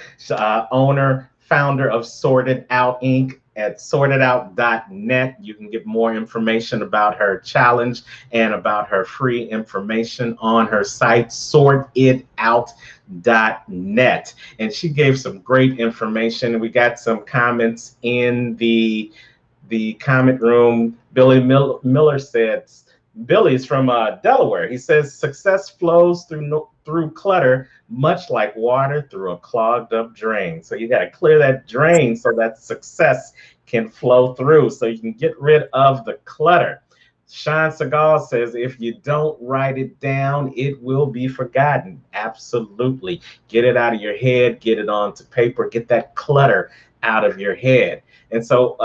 owner, founder of Sorted Out Inc. at sortedout.net. You can get more information about her challenge and about her free information on her site, sortitout.net. And she gave some great information. We got some comments in the comment room. Billy Miller said, Billy's from Delaware. He says success flows through through clutter, much like water through a clogged up drain. So you got to clear that drain so that success can flow through, so you can get rid of the clutter. Sean Segal says, if you don't write it down, it will be forgotten. Absolutely. Get it out of your head, get it onto paper, get that clutter out of your head. And so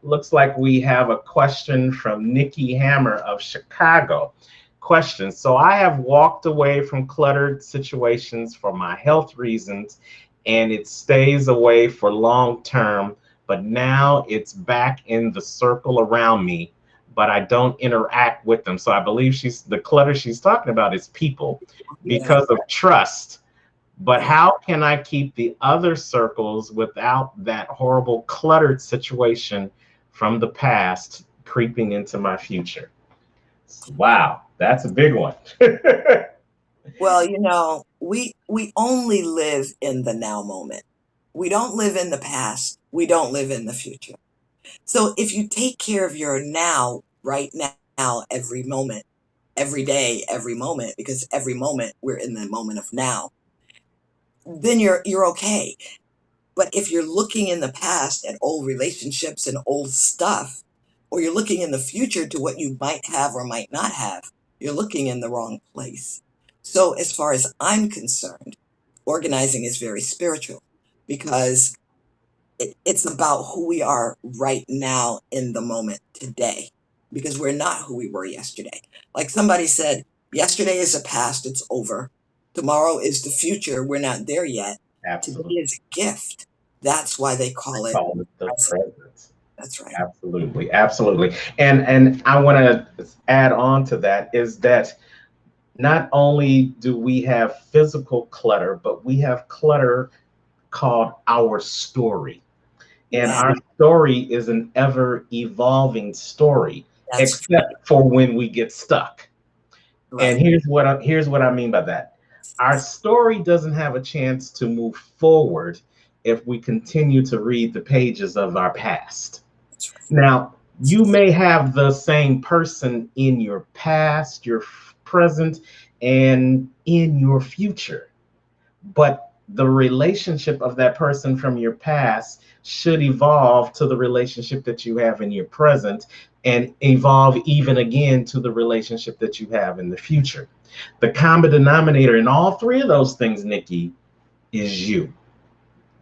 looks like we have a question from Nikki Hammer of Chicago. Question. So I have walked away from cluttered situations for my health reasons, and it stays away for long term, but now it's back in the circle around me, but I don't interact with them. So I believe the clutter she's talking about is people Yeah. because of trust. But how can I keep the other circles without that horrible cluttered situation from the past creeping into my future? Wow, that's a big one. Well, we only live in the now moment. We don't live in the past. We don't live in the future. So if you take care of your now, right now, every moment, every day, every moment, because every moment we're in the moment of now, then you're okay. But if you're looking in the past at old relationships and old stuff, or you're looking in the future to what you might have or might not have, you're looking in the wrong place. So as far as I'm concerned, organizing is very spiritual, because it's about who we are right now in the moment today, because we're not who we were yesterday. Like somebody said, yesterday is a past, it's over. Tomorrow is the future, we're not there yet. Today Absolutely. is a gift. That's why they call it Call it the present. present. That's right. Absolutely, absolutely. And I want to add on to that is that not only do we have physical clutter, but we have clutter called our story. And Yeah, our story is an ever evolving story, that's except for when we get stuck. And right. here's what I mean by that. Our story doesn't have a chance to move forward if we continue to read the pages of our past. That's right. Now, You may have the same person in your past, your present, and in your future, but the relationship of that person from your past should evolve to the relationship that you have in your present and evolve even again to the relationship that you have in the future. The common denominator in all three of those things, Nikki, is you.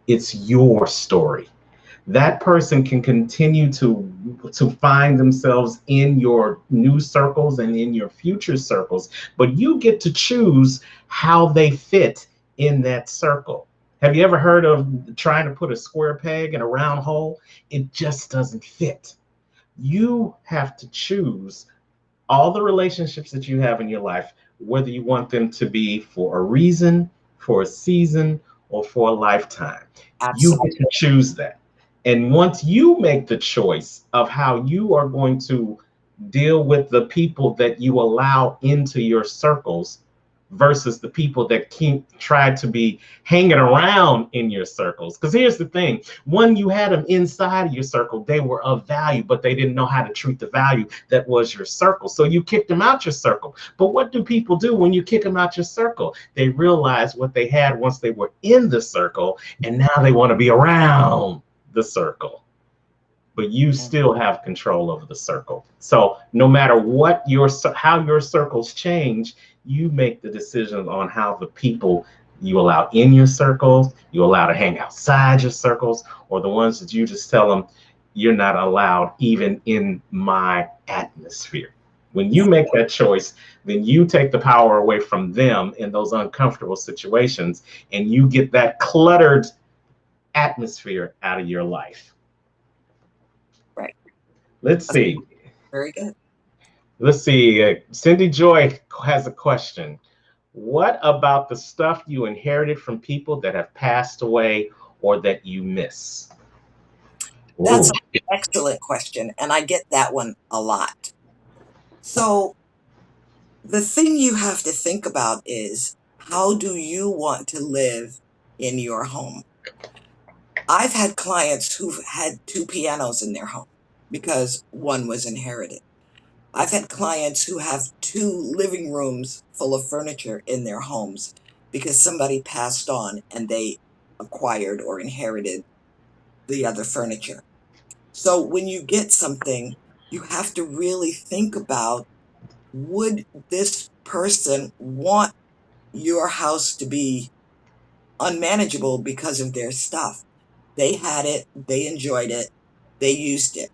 It's your story. That person can continue to find themselves in your new circles and in your future circles, but you get to choose how they fit in that circle. Have you ever heard of trying to put a square peg in a round hole? It just doesn't fit. You have to choose all the relationships that you have in your life, whether you want them to be for a reason, for a season, or for a lifetime. You Absolutely. get to choose that. And once you make the choice of how you are going to deal with the people that you allow into your circles versus the people that keep try to be hanging around in your circles. Because here's the thing, when you had them inside of your circle, they were of value, but they didn't know how to treat the value that was your circle. So you kicked them out your circle. But what do people do when you kick them out your circle? They realize what they had once they were in the circle, and now they want to be around the circle, but you still have control over the circle. So no matter what your how your circles change, you make the decisions on how the people you allow in your circles, you allow to hang outside your circles, or the ones that you just tell them you're not allowed even in my atmosphere. When you make that choice, then you take the power away from them in those uncomfortable situations, and you get that cluttered atmosphere out of your life. Right. Let's That's see. very good. Let's see. Cindy Joy has a question. What about the stuff you inherited from people that have passed away or that you miss? That's Ooh, an excellent question, and I get that one a lot. So the thing you have to think about is, how do you want to live in your home? I've had clients who've had two pianos in their home because one was inherited. I've had clients who have two living rooms full of furniture in their homes because somebody passed on and they acquired or inherited the other furniture. So when you get something, you have to really think about, would this person want your house to be unmanageable because of their stuff? They had it, they enjoyed it, they used it.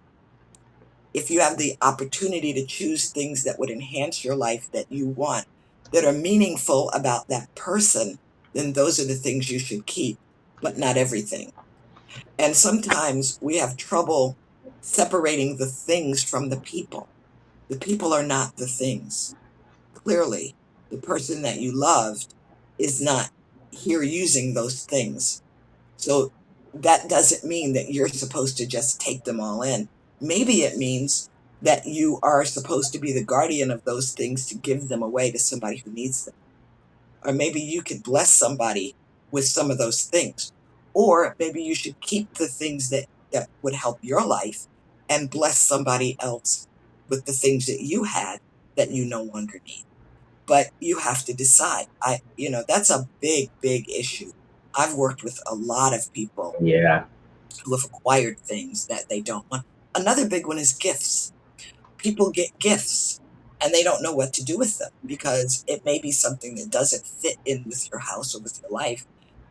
If you have the opportunity to choose things that would enhance your life that you want, that are meaningful about that person, then those are the things you should keep, but not everything. And sometimes we have trouble separating the things from the people. The people are not the things. Clearly, the person that you loved is not here using those things. So that doesn't mean that you're supposed to just take them all in. Maybe it means that you are supposed to be the guardian of those things to give them away to somebody who needs them. Or maybe you could bless somebody with some of those things. Or maybe you should keep the things that would help your life and bless somebody else with the things that you had that you no longer need. But you have to decide. That's a big, big issue. I've worked with a lot of people yeah. who have acquired things that they don't want. Another big one is gifts. People get gifts and they don't know what to do with them because it may be something that doesn't fit in with your house or with your life,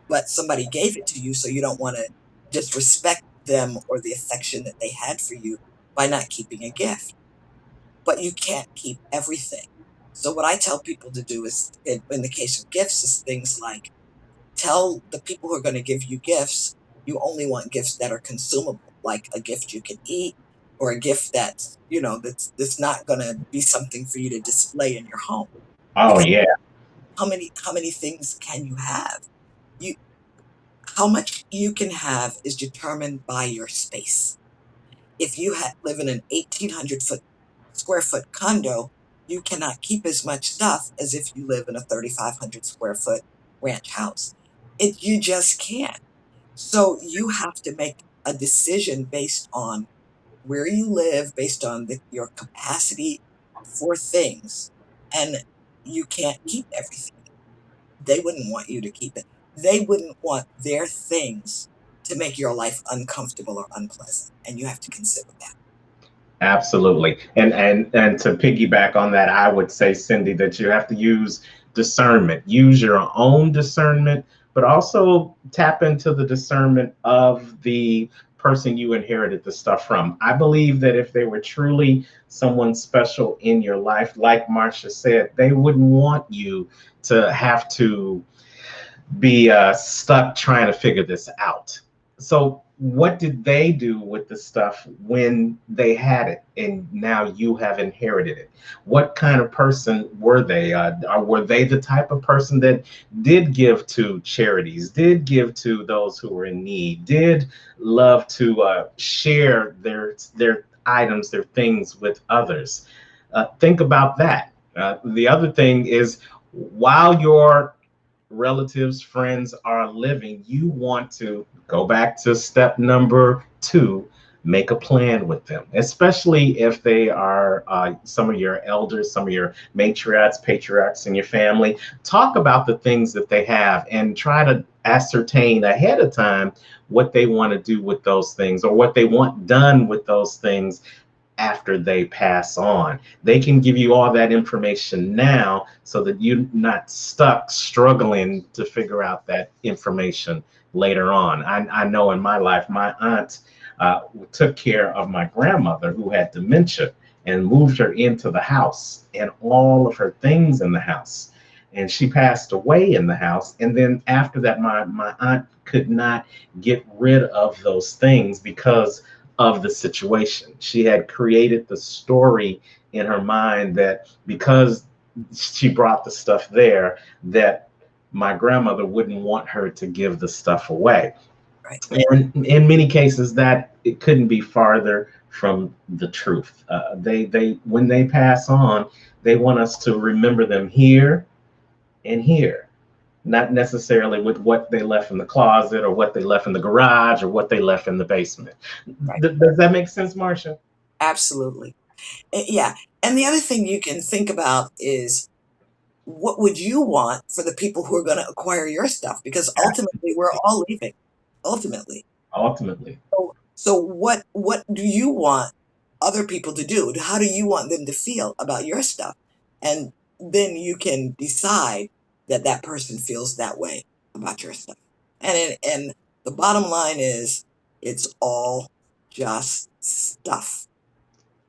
but somebody gave it to you, so you don't want to disrespect them or the affection that they had for you by not keeping a gift. But you can't keep everything. So what I tell people to do is, in the case of gifts, is things like, tell the people who are going to give you gifts, you only want gifts that are consumable, like a gift you can eat, or a gift that's not going to be something for you to display in your home. Oh, Because yeah. how many things can you have? You How much you can have is determined by your space. If you live in an 1,800 square foot condo, you cannot keep as much stuff as if you live in a 3,500 square foot ranch house. You just can't. So you have to make a decision based on where you live based on your capacity for things, and you can't keep everything. They wouldn't want you to keep it. They wouldn't want their things to make your life uncomfortable or unpleasant, and you have to consider that. Absolutely. And to piggyback on that, I would say, Cindy, that you have to use discernment. Use your own discernment, but also tap into the discernment of the person you inherited the stuff from. I believe that if they were truly someone special in your life, like Marsha said, they wouldn't want you to have to be stuck trying to figure this out. So, what did they do with the stuff when they had it and now you have inherited it? What kind of person were they? Or were they the type of person that did give to charities, did give to those who were in need, did love to share their items, their things with others? Think about that. The other thing is, while you're relatives, friends are living, you want to go back to step number two, make a plan with them, especially if they are some of your elders, some of your matriarchs, patriarchs in your family. Talk about the things that they have and try to ascertain ahead of time what they want to do with those things or what they want done with those things after they pass on. They can give you all that information now so that you're not stuck struggling to figure out that information later on. I know in my life, my aunt took care of my grandmother who had dementia and moved her into the house and all of her things in the house. And she passed away in the house. And then after that, my aunt could not get rid of those things because of the situation. She had created the story in her mind that because she brought the stuff there, that my grandmother wouldn't want her to give the stuff away. Right. And in many cases, that it couldn't be farther from the truth. They when they pass on, they want us to remember them here and here, not necessarily with what they left in the closet or what they left in the garage or what they left in the basement. Right. Does that make sense, Marsha? Absolutely. Yeah. And the other thing you can think about is, what would you want for the people who are going to acquire your stuff? Because ultimately, we're all leaving. Ultimately. Ultimately. So what do you want other people to do? How do you want them to feel about your stuff? And then you can decide that that person feels that way about your stuff. And the bottom line is, it's all just stuff.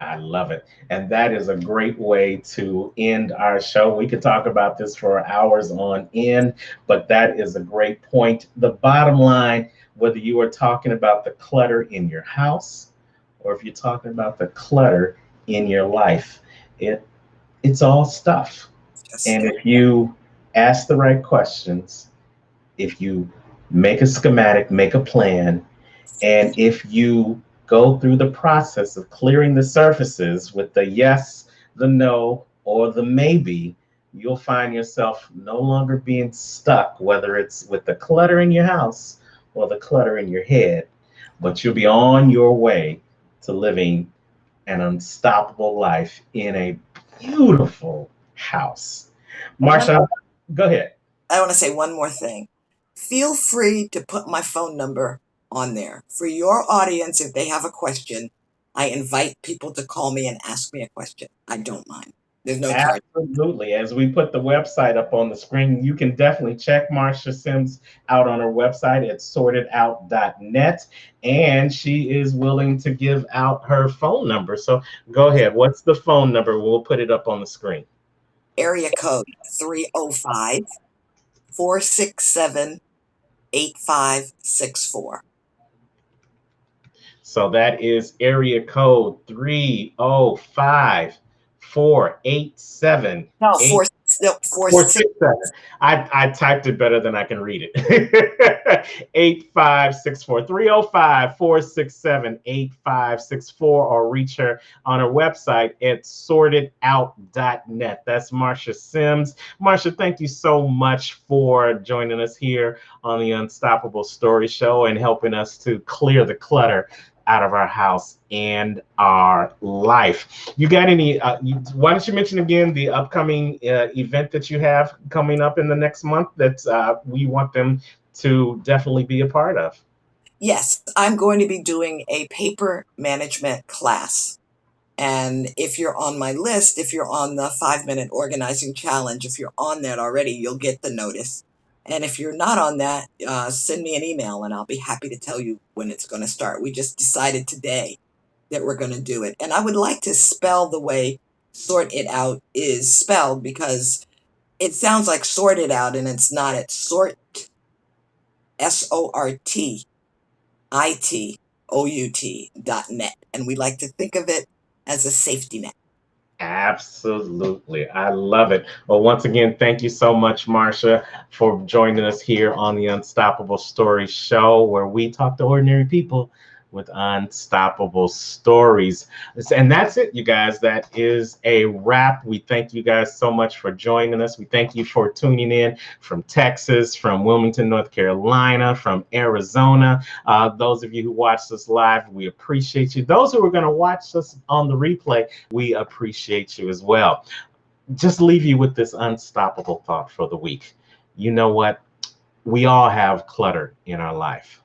I love it. And that is a great way to end our show. We could talk about this for hours on end, but that is a great point. The bottom line, whether you are talking about the clutter in your house or if you're talking about the clutter in your life, it's all stuff. Just And stuff. if you ask the right questions, if you make a schematic, make a plan, and if you go through the process of clearing the surfaces with the yes, the no, or the maybe, you'll find yourself no longer being stuck, whether it's with the clutter in your house or the clutter in your head, but you'll be on your way to living an unstoppable life in a beautiful house. Marsha, go ahead. I want to say one more thing. Feel free to put my phone number on there. For your audience, if they have a question, I invite people to call me and ask me a question. I don't mind. There's no charge. Absolutely. As we put the website up on the screen, you can definitely check Marsha Sims out on her website at sortedout.net. And she is willing to give out her phone number. So go ahead. What's the phone number? We'll put it up on the screen. Area code 305 467 8564. So that is area code 305 487 No, 8. no, 467. I typed it better than I can read it. 8564 305 467 8564, or reach her on her website at sortedout.net. That's Marsha Sims. Marsha, thank you so much for joining us here on the Unstoppable Story Show and helping us to clear the clutter out of our house and our life. You got any? Why don't you mention again the upcoming event that you have coming up in the next month that we want them to definitely be a part of? Yes, I'm going to be doing a paper management class. And if you're on my list, if you're on the 5-minute organizing challenge, if you're on that already, you'll get the notice. And if you're not on that, send me an email and I'll be happy to tell you when it's going to start. We just decided today that we're going to do it. And I would like to spell the way sort it out is spelled because it sounds like sort it out and it's not. It's sort, SORTITOUT.net. And we like to think of it as a safety net. Absolutely. I love it. Well, once again, thank you so much, Marsha, for joining us here on the Unstoppable Stories Show, where we talk to ordinary people with unstoppable stories. And that's it, you guys. That is a wrap. We thank you guys so much for joining us. We thank you for tuning in from Texas, from Wilmington, North Carolina, from Arizona. Those of you who watched us live, we appreciate you. Those who are going to watch us on the replay, we appreciate you as well. Just leave you with this unstoppable thought for the week. You know what? We all have clutter in our life,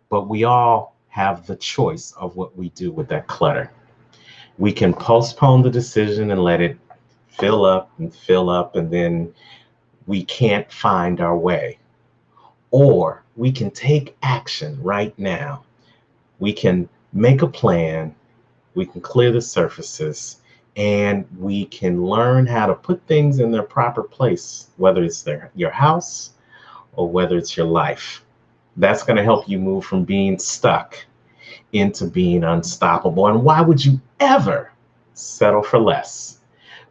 but we all have the choice of what we do with that clutter. We can postpone the decision and let it fill up, and then we can't find our way. Or we can take action right now. We can make a plan, we can clear the surfaces, and we can learn how to put things in their proper place, whether it's your house or whether it's your life. That's going to help you move from being stuck into being unstoppable. And why would you ever settle for less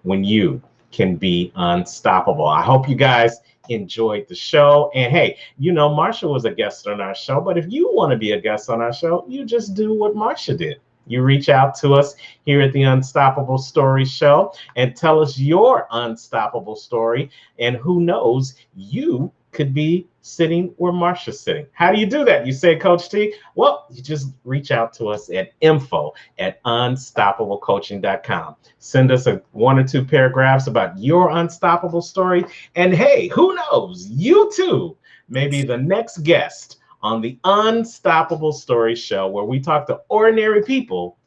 when you can be unstoppable? I hope you guys enjoyed the show. And hey, Marsha was a guest on our show, but if you want to be a guest on our show, you just do what Marsha did. You reach out to us here at the Unstoppable Story Show and tell us your unstoppable story. And who knows, you could be sitting where Marsha's sitting. How do you do that? You say, Coach T? Well, you just reach out to us at info@unstoppablecoaching.com. Send us one or two paragraphs about your unstoppable story. And hey, who knows, you too may be the next guest on the Unstoppable Story Show, where we talk to ordinary people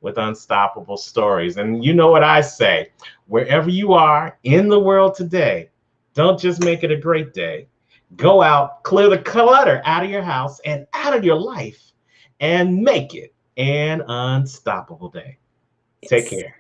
with unstoppable stories. And you know what I say, wherever you are in the world today, don't just make it a great day. Go out, clear the clutter out of your house and out of your life, and make it an unstoppable day. Take care.